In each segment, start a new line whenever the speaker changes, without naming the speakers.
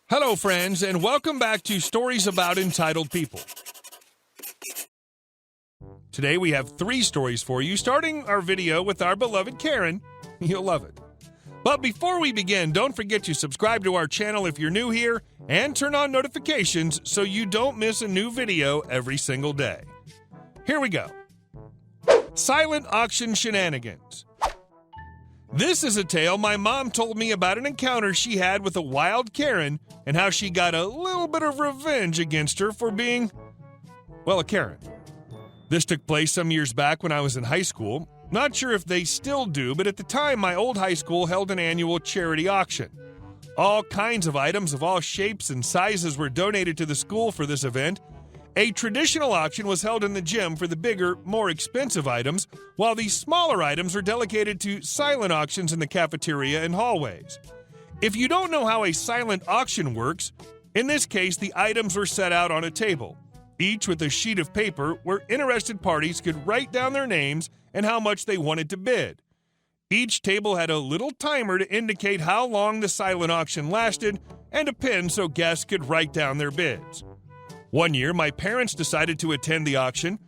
Hello, friends, and welcome back to Stories About Entitled People. Today we have 3 stories for you, starting our video with our beloved Karen. You'll love it. But before we begin, don't forget to subscribe to our channel if you're new here, and turn on notifications so you don't miss a new video every single day. Here we go. Silent Auction Shenanigans. This is a tale my mom told me about an encounter she had with a wild Karen and how she got a little bit of revenge against her for being, well, a Karen. This took place some years back when I was in high school. Not sure if they still do, but at the time my old high school held an annual charity auction. All kinds of items of all shapes and sizes were donated to the school for this event. A traditional auction was held in the gym for the bigger, more expensive items, while the smaller items were delegated to silent auctions in the cafeteria and hallways. If you don't know how a silent auction works, in this case the items were set out on a table, each with a sheet of paper where interested parties could write down their names and how much they wanted to bid. Each table had a little timer to indicate how long the silent auction lasted and a pin so guests could write down their bids. One year, my parents decided to attend the auction.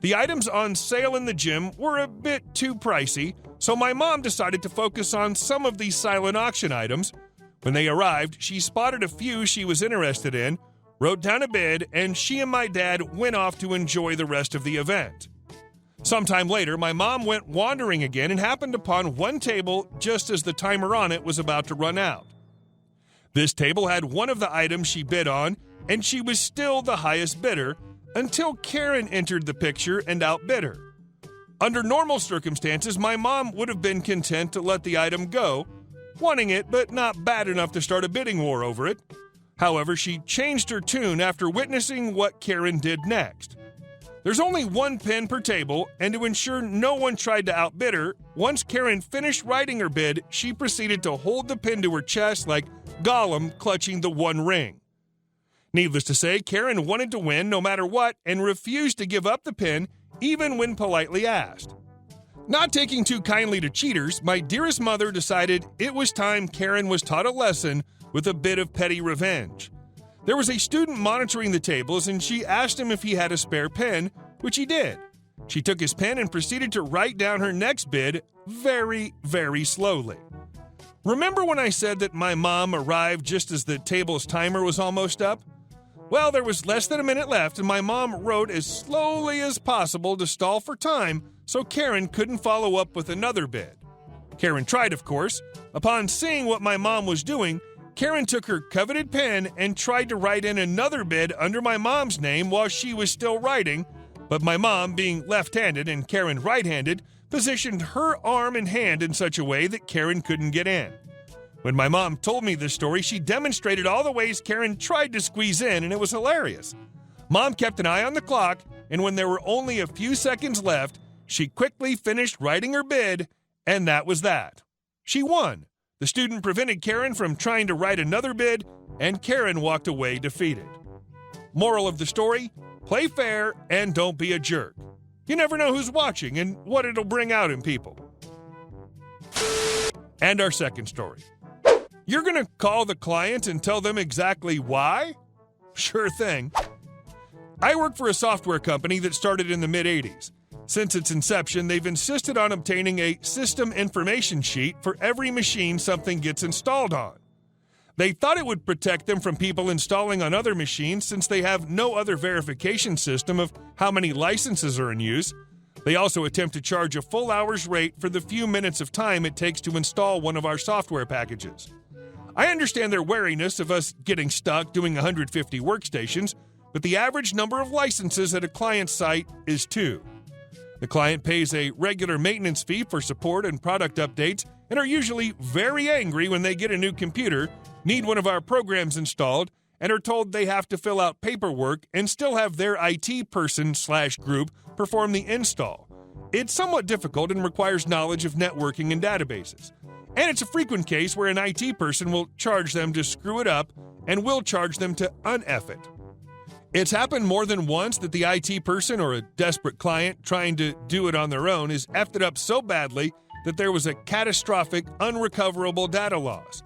The items on sale in the gym were a bit too pricey, so my mom decided to focus on some of these silent auction items. When they arrived, she spotted a few she was interested in, wrote down a bid, and she and my dad went off to enjoy the rest of the event. Sometime later, my mom went wandering again and happened upon one table just as the timer on it was about to run out. This table had one of the items she bid on, and she was still the highest bidder until Karen entered the picture and outbid her. Under normal circumstances, my mom would have been content to let the item go, wanting it but not bad enough to start a bidding war over it. However, she changed her tune after witnessing what Karen did next. There's only one pin per table, and to ensure no one tried to outbid her, once Karen finished writing her bid, she proceeded to hold the pin to her chest like Gollum clutching the One Ring. Needless to say, Karen wanted to win no matter what and refused to give up the pin even when politely asked. Not taking too kindly to cheaters, my dearest mother decided it was time Karen was taught a lesson with a bit of petty revenge. There was a student monitoring the tables and she asked him if he had a spare pen, which he did. She took his pen and proceeded to write down her next bid very, very slowly. Remember when I said that my mom arrived just as the table's timer was almost up? Well, there was less than a minute left, and my mom wrote as slowly as possible to stall for time so Karen couldn't follow up with another bid. Karen tried, of course. Upon seeing what my mom was doing, Karen took her coveted pen and tried to write in another bid under my mom's name while she was still writing, but my mom, being left-handed and Karen right-handed, positioned her arm and hand in such a way that Karen couldn't get in. When my mom told me this story, she demonstrated all the ways Karen tried to squeeze in, and it was hilarious. Mom kept an eye on the clock, and when there were only a few seconds left, she quickly finished writing her bid, and that was that. She won. The student prevented Karen from trying to write another bid, and Karen walked away defeated. Moral of the story: play fair and don't be a jerk. You never know who's watching and what it'll bring out in people. And our second story. You're going to call the client and tell them exactly why? Sure thing. I work for a software company that started in the mid-'80s. Since its inception, they've insisted on obtaining a system information sheet for every machine something gets installed on. They thought it would protect them from people installing on other machines since they have no other verification system of how many licenses are in use. They also attempt to charge a full hour's rate for the few minutes of time it takes to install one of our software packages. I understand their wariness of us getting stuck doing 150 workstations, but the average number of licenses at a client site is 2. The client pays a regular maintenance fee for support and product updates and are usually very angry when they get a new computer, need one of our programs installed, and are told they have to fill out paperwork and still have their IT person/group perform the install. It's somewhat difficult and requires knowledge of networking and databases. And it's a frequent case where an IT person will charge them to screw it up and will charge them to un-F it. It's happened more than once that the IT person or a desperate client trying to do it on their own has effed it up so badly that there was a catastrophic, unrecoverable data loss.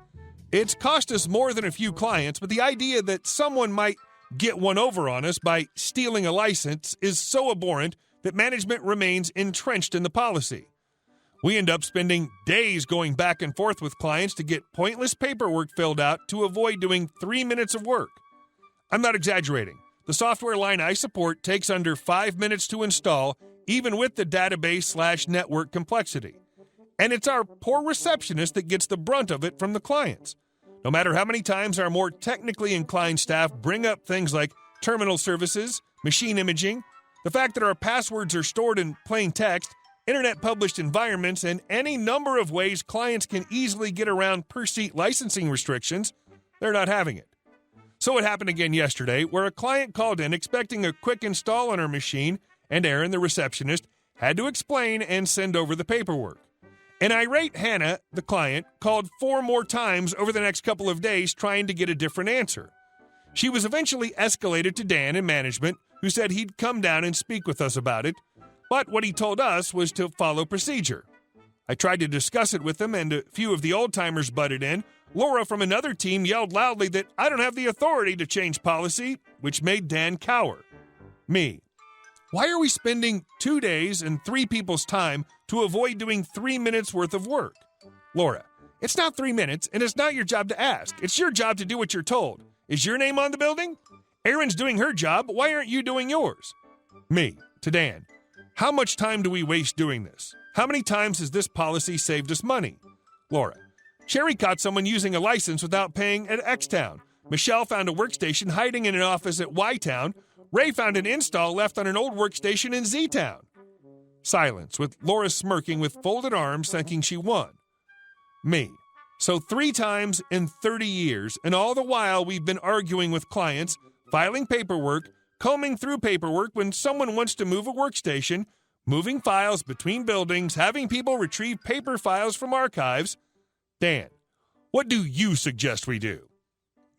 It's cost us more than a few clients, but the idea that someone might get one over on us by stealing a license is so abhorrent that management remains entrenched in the policy. We end up spending days going back and forth with clients to get pointless paperwork filled out to avoid doing 3 minutes of work. I'm not exaggerating. The software line I support takes under 5 minutes to install, even with the database/network complexity. And it's our poor receptionist that gets the brunt of it from the clients. No matter how many times our more technically inclined staff bring up things like terminal services, machine imaging, the fact that our passwords are stored in plain text, internet-published environments, and any number of ways clients can easily get around per-seat licensing restrictions, they're not having it. So it happened again yesterday, where a client called in expecting a quick install on her machine, and Erin, the receptionist, had to explain and send over the paperwork. An irate Hannah, the client, called 4 more times over the next couple of days trying to get a different answer. She was eventually escalated to Dan in management, who said he'd come down and speak with us about it, but what he told us was to follow procedure. I tried to discuss it with him, and a few of the old-timers butted in. Laura from another team yelled loudly that I don't have the authority to change policy, which made Dan cower. Me. Why are we spending 2 days and 3 people's time to avoid doing 3 minutes worth of work? Laura. It's not 3 minutes, and it's not your job to ask. It's your job to do what you're told. Is your name on the building? Erin's doing her job. Why aren't you doing yours? Me. To Dan. How much time do we waste doing this? How many times has this policy saved us money? Laura. Sherry caught someone using a license without paying at X-Town. Michelle found a workstation hiding in an office at Y-Town. Ray found an install left on an old workstation in Z-Town. Silence, with Laura smirking with folded arms, thinking she won. Me. So 3 times in 30 years, and all the while we've been arguing with clients, filing paperwork, combing through paperwork when someone wants to move a workstation, moving files between buildings, having people retrieve paper files from archives. Dan. What do you suggest we do?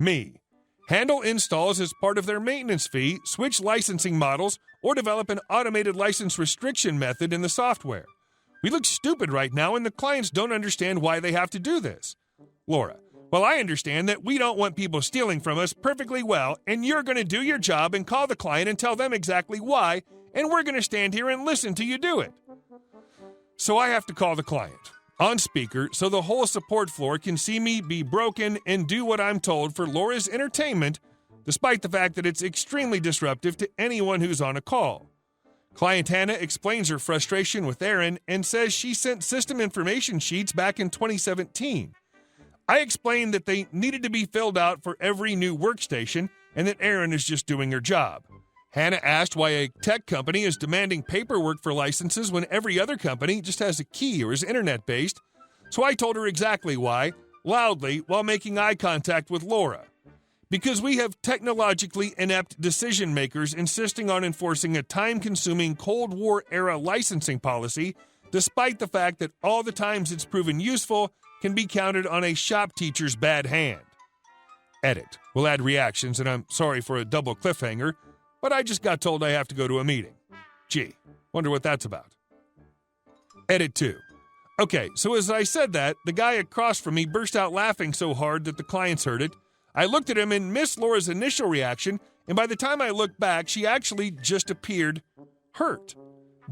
Me. Handle installs as part of their maintenance fee, switch licensing models, or develop an automated license restriction method in the software. We look stupid right now, and the clients don't understand why they have to do this. Laura. Well, I understand that we don't want people stealing from us perfectly well, and you're going to do your job and call the client and tell them exactly why, and we're going to stand here and listen till you do it. So I have to call the client on speaker so the whole support floor can see me be broken and do what I'm told for Laura's entertainment, despite the fact that it's extremely disruptive to anyone who's on a call. Client Hannah explains her frustration with Erin and says she sent system information sheets back in 2017. I explained that they needed to be filled out for every new workstation and that Erin is just doing her job. Hannah asked why a tech company is demanding paperwork for licenses when every other company just has a key or is internet-based, so I told her exactly why, loudly, while making eye contact with Laura. Because we have technologically inept decision-makers insisting on enforcing a time-consuming Cold War-era licensing policy, despite the fact that all the times it's proven useful can be counted on a shop teacher's bad hand. Edit. We'll add reactions, and I'm sorry for a double cliffhanger, but I just got told I have to go to a meeting. Gee, wonder what that's about. Edit 2. Okay, so as I said that, the guy across from me burst out laughing so hard that the clients heard it. I looked at him and missed Laura's initial reaction, and by the time I looked back, she actually just appeared hurt.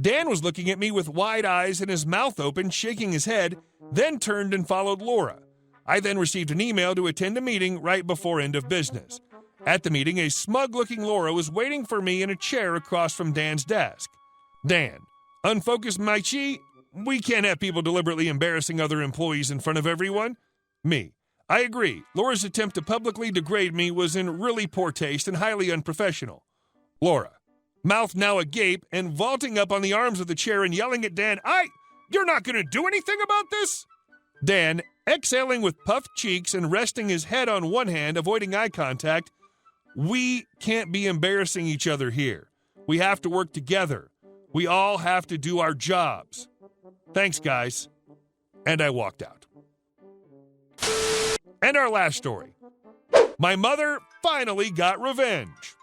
Dan was looking at me with wide eyes and his mouth open, shaking his head, then turned and followed Laura. I then received an email to attend a meeting right before end of business. At the meeting, a smug-looking Laura was waiting for me in a chair across from Dan's desk. Dan. Unfocused my chi? We can't have people deliberately embarrassing other employees in front of everyone. Me. I agree. Laura's attempt to publicly degrade me was in really poor taste and highly unprofessional. Laura. Mouth now agape and vaulting up on the arms of the chair and yelling at Dan, You're not going to do anything about this? Dan, exhaling with puffed cheeks and resting his head on one hand, avoiding eye contact. We can't be embarrassing each other here. We have to work together. We all have to do our jobs. Thanks, guys. And I walked out. And our last story. My mother finally got revenge.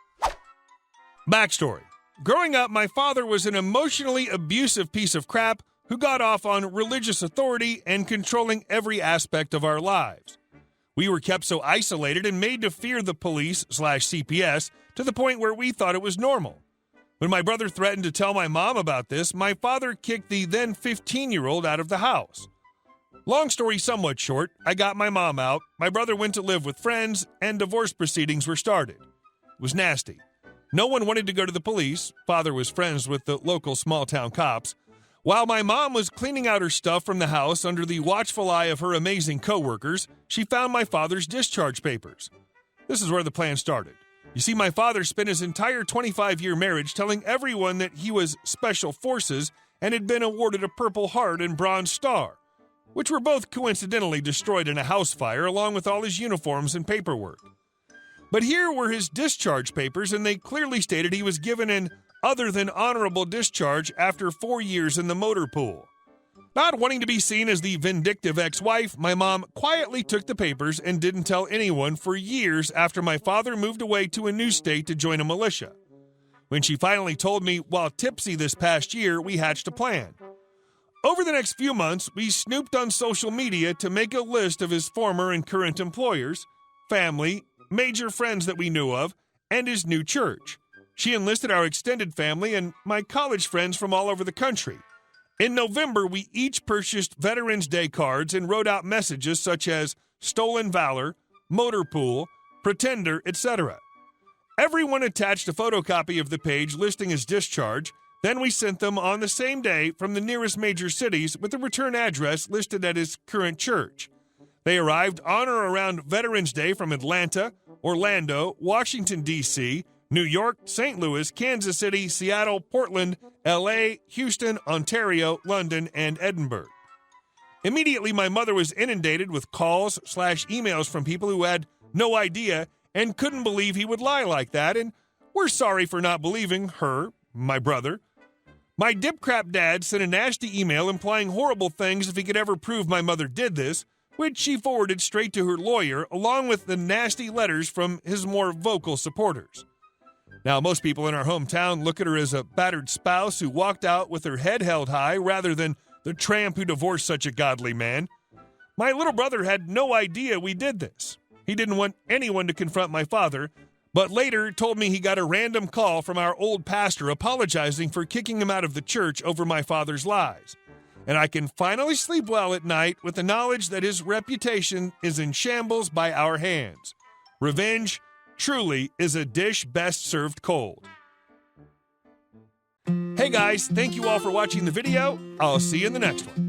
Backstory. Growing up, my father was an emotionally abusive piece of crap who got off on religious authority and controlling every aspect of our lives. We were kept so isolated and made to fear the police/CPS to the point where we thought it was normal. When my brother threatened to tell my mom about this, my father kicked the then 15-year-old out of the house. Long story somewhat short, I got my mom out, my brother went to live with friends, and divorce proceedings were started. It was nasty. No one wanted to go to the police. Father was friends with the local small-town cops. While my mom was cleaning out her stuff from the house under the watchful eye of her amazing coworkers, she found my father's discharge papers. This is where the plan started. You see, my father spent his entire 25-year marriage telling everyone that he was Special Forces and had been awarded a Purple Heart and Bronze Star, which were both coincidentally destroyed in a house fire along with all his uniforms and paperwork. But here were his discharge papers, and they clearly stated he was given an other than honorable discharge after 4 years in the motor pool. Not wanting to be seen as the vindictive ex-wife, my mom quietly took the papers and didn't tell anyone for years after my father moved away to a new state to join a militia. When she finally told me while tipsy this past year, we hatched a plan. Over the next few months, we snooped on social media to make a list of his former and current employers, family, major friends that we knew of, and his new church. She enlisted our extended family and my college friends from all over the country. In November, we each purchased Veterans Day cards and wrote out messages such as Stolen Valor, Motor Pool, Pretender, etc. Everyone attached a photocopy of the page listing his discharge. Then we sent them on the same day from the nearest major cities with the return address listed at his current church. They arrived on or around Veterans Day from Atlanta, Orlando, Washington, D.C., New York, St. Louis, Kansas City, Seattle, Portland, L.A., Houston, Ontario, London, and Edinburgh. Immediately, my mother was inundated with calls/emails from people who had no idea and couldn't believe he would lie like that, and were sorry for not believing her, my brother. My dipcrap dad sent a nasty email implying horrible things if he could ever prove my mother did this, which she forwarded straight to her lawyer, along with the nasty letters from his more vocal supporters. Now, most people in our hometown look at her as a battered spouse who walked out with her head held high rather than the tramp who divorced such a godly man. My little brother had no idea we did this. He didn't want anyone to confront my father, but later told me he got a random call from our old pastor apologizing for kicking him out of the church over my father's lies. And I can finally sleep well at night with the knowledge that his reputation is in shambles by our hands. Revenge truly is a dish best served cold. Hey guys, thank you all for watching the video. I'll see you in the next one.